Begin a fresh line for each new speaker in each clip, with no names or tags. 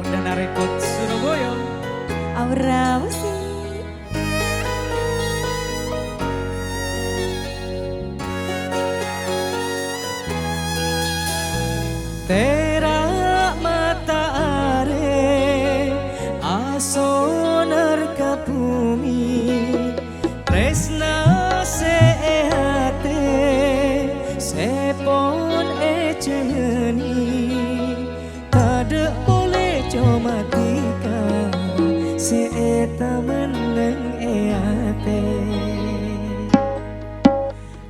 Perdana Rekod Surabaya.
Aura Musik.
Tera matahari asonar ka bumi tresna sehate sepon ejeni tada boleh cuma tika seeta meneng eate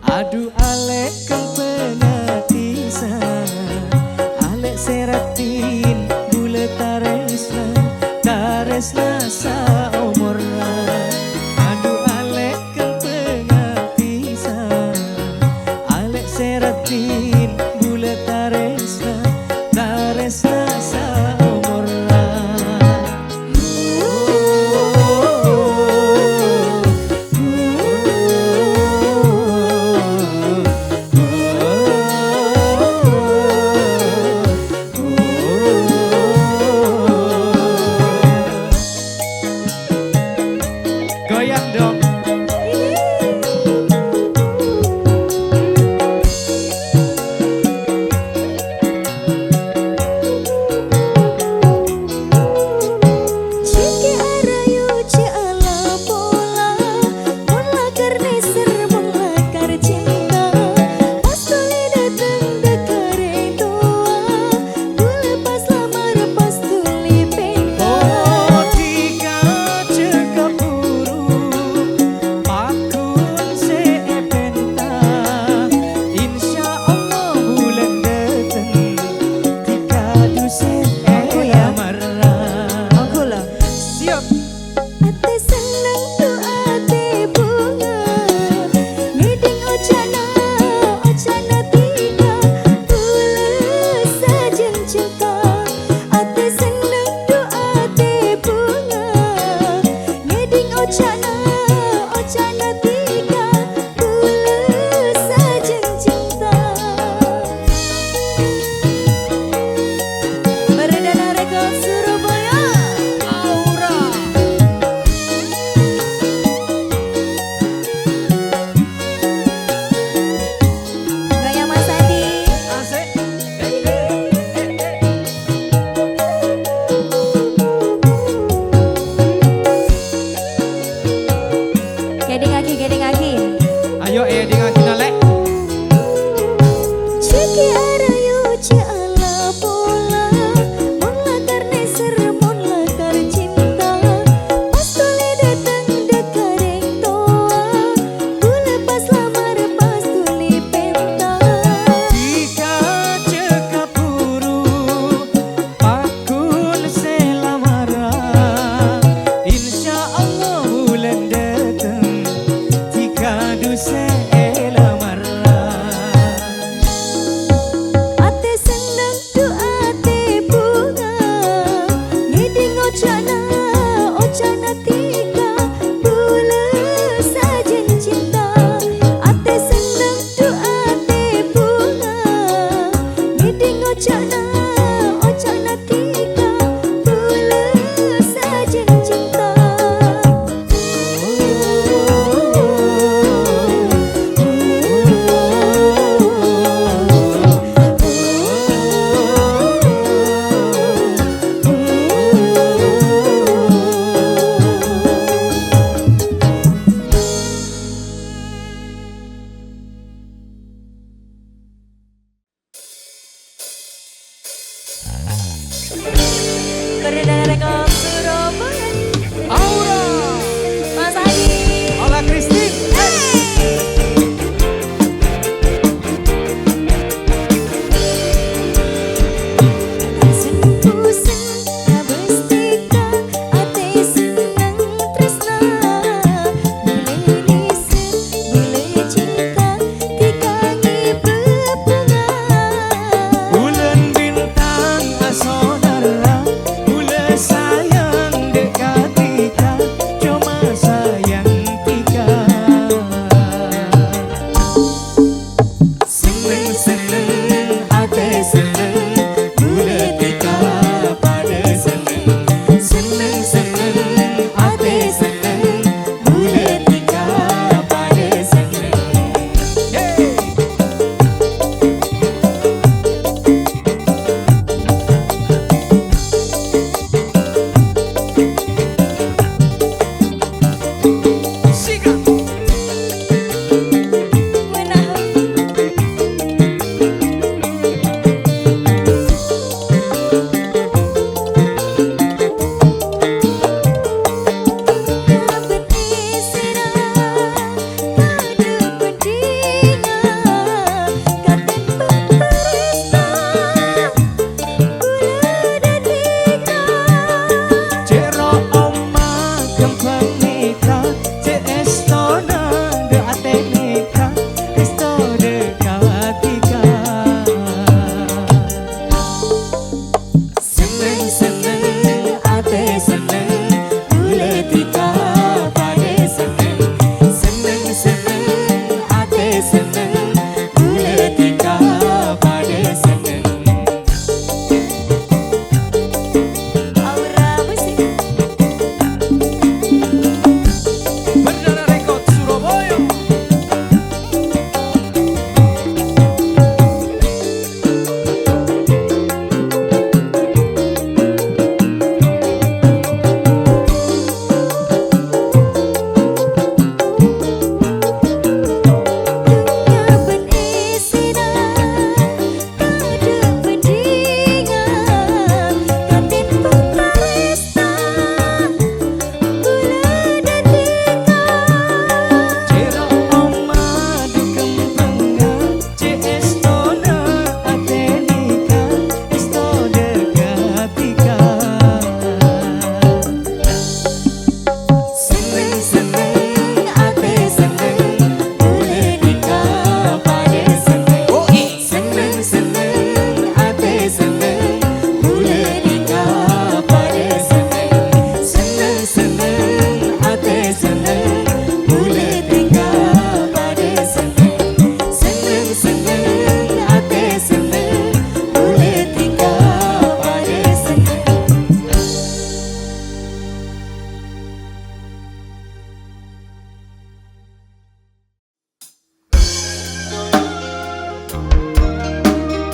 adu alek kang penatisan seratin bule taresna saumurna adu alek kang pengatisan alek seratin bule taresna saumurna goyang dong. Ayo eding lagi nalek.
Ciki arayu ci ala pola mon lakar neser mon lakar cinta pas tuli datang dekareng toa ku lepas lamar pas tuli penta
Jika cekap buru pakun selamara insya Allah bulan datang jika dusa
Perdana Rekod Surabaya.
Aura
Mas Adi.
Ola Christine.
Seneng, hati seneng, bulet tika pada seneng.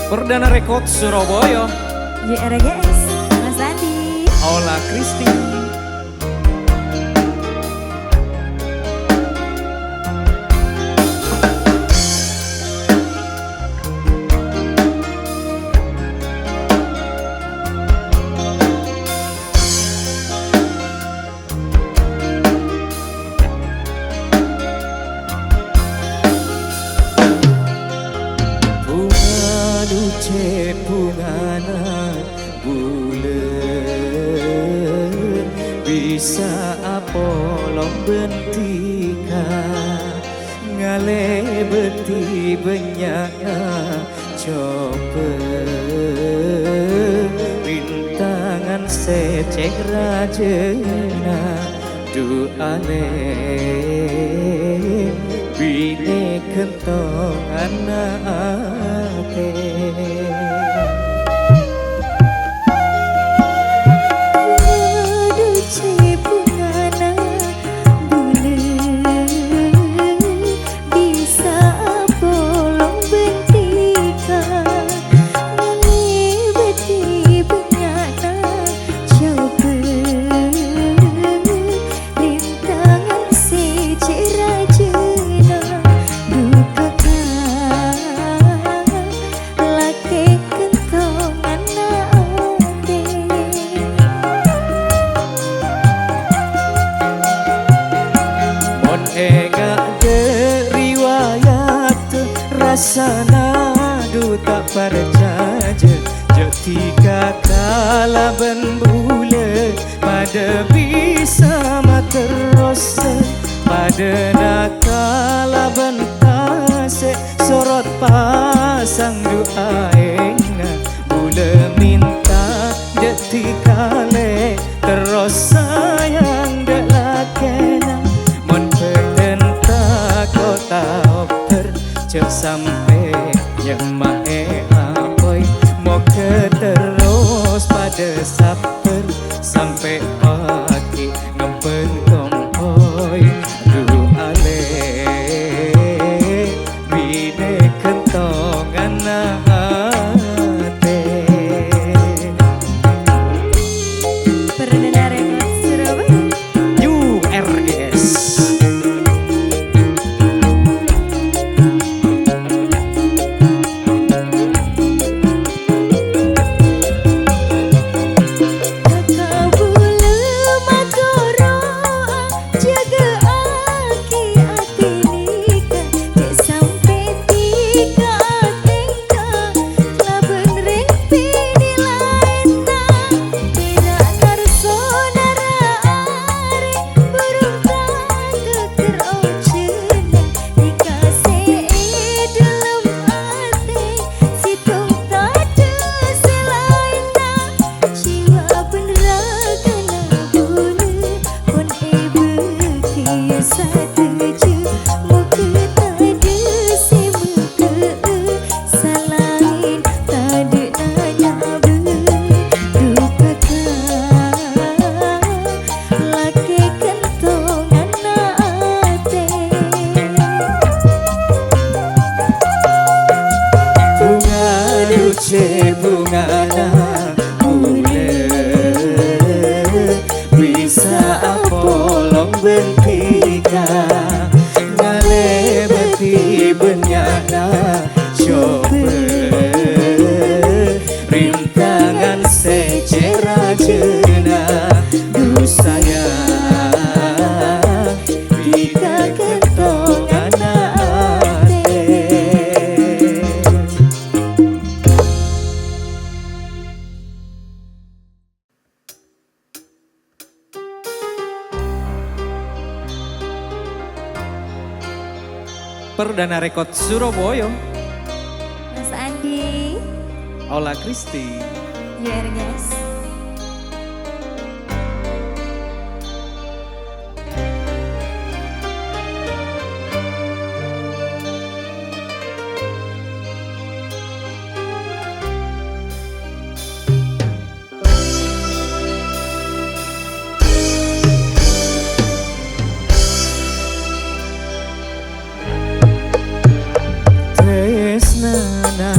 Perdana Rekod Surabaya.
YRGS, Mas Andi.
Aula Kristi. Bungana bulan bisa apolong bentika ngale beti benyana coba rintangan secek rajena duane bine kentong anake. Rasana duta percaya ketika kala ben bule pada bisa materos pada nakala ben kase sorot pasang doa enga bule minta detika le terus sayang delakena mon petenta kota cek sampai yang mae apoy mau ke terus pada saper sampai pagi ngempen kompoy du ale bine kentong anate.
Perdana Rekod Surabaya
YRGS. Bungana bulan bisa apolong bentika ngale beti benyana coba rintangan secara jena du sayang bika kentong anate. Perdana Rekod Surabaya.
Mas Andi.
Aula Kristi.
YRGS.
Tresnana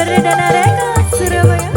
Perdana Record Surabaya.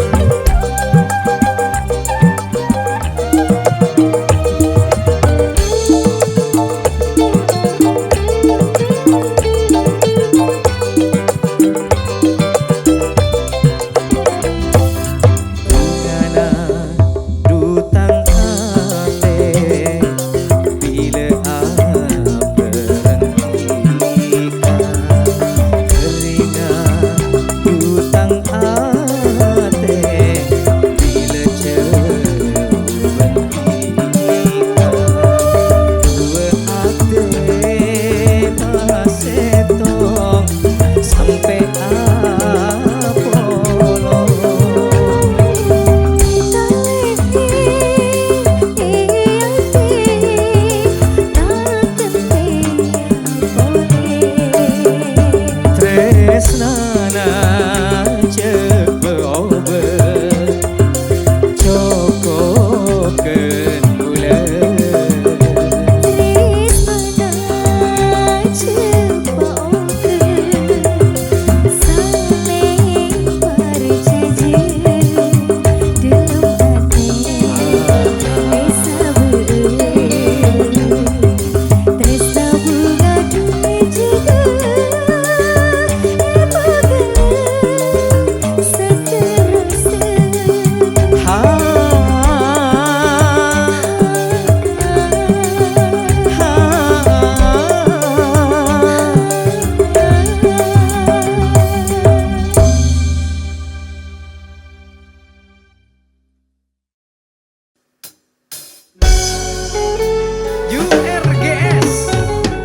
URGS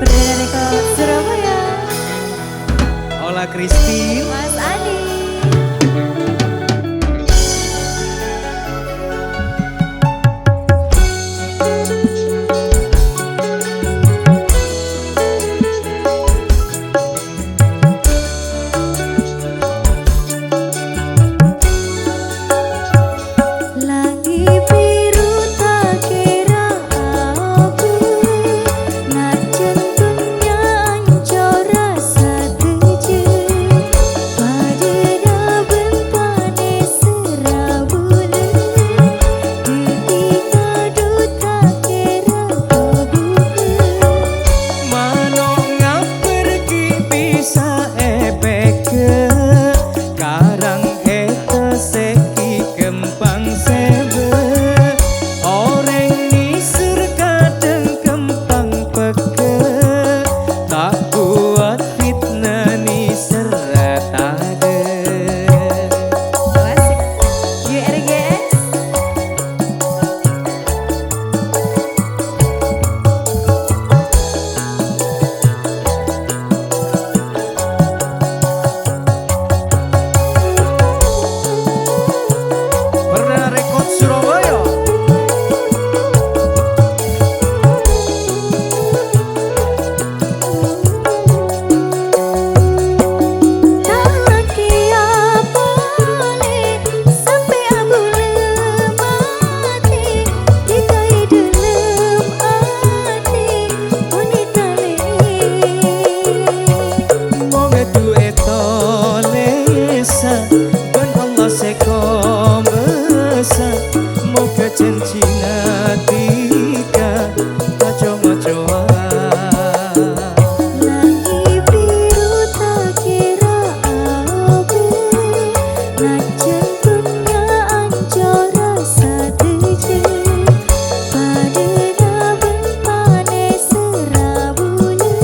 Perdana Record Surabaya.
Ola Christine
Mas Adi. Lagi biru tak kira apa, najan dunia ancor rasa teje, pada dabeng pane serabule, ketika duta kira kebuka.
Mano ngap pergi bisa ebeke karang eta seki kempang sebe orang nisir kadang kempang peke tak kuat fitnah nisir ratade.
Asik. URGS.
Perdana Record Surabaya.
Tak lagi apa le sampai abule mati dikai dalam hati wanita le.
Moga tu eto lesa ben Allah seko besa moga cincina tika maco-macoa.
Lagi biru tak kira apa, najan dunia ancor rasa teje, pada dabeng pane serabule,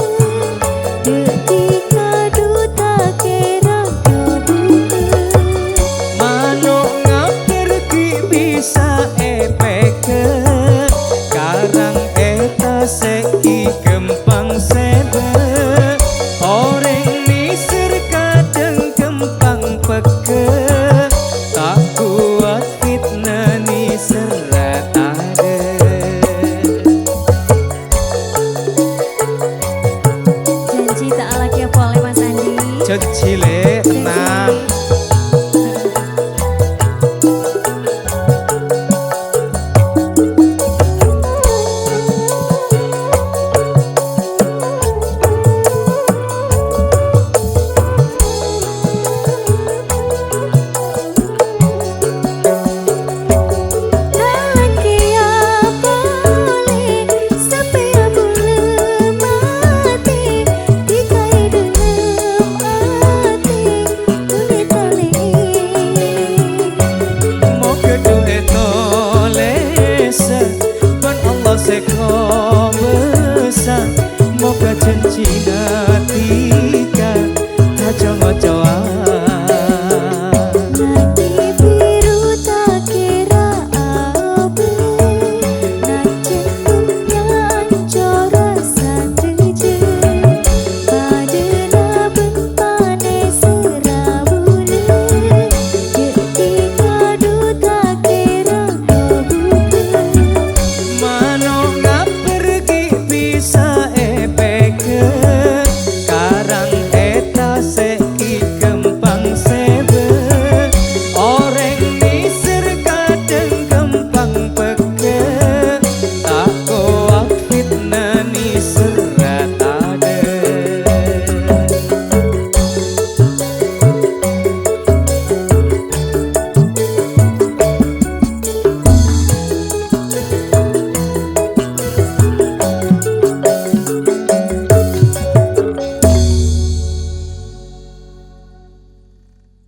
ketika duta kira kebuka.
Mano ngap pergi bisa epeke karang eta seki kempang sebe orang nisir kadang kempang peke tak kuat fitnah nisir ratade.
Janji tak lagi apa oleh Mas Andi.
Cecile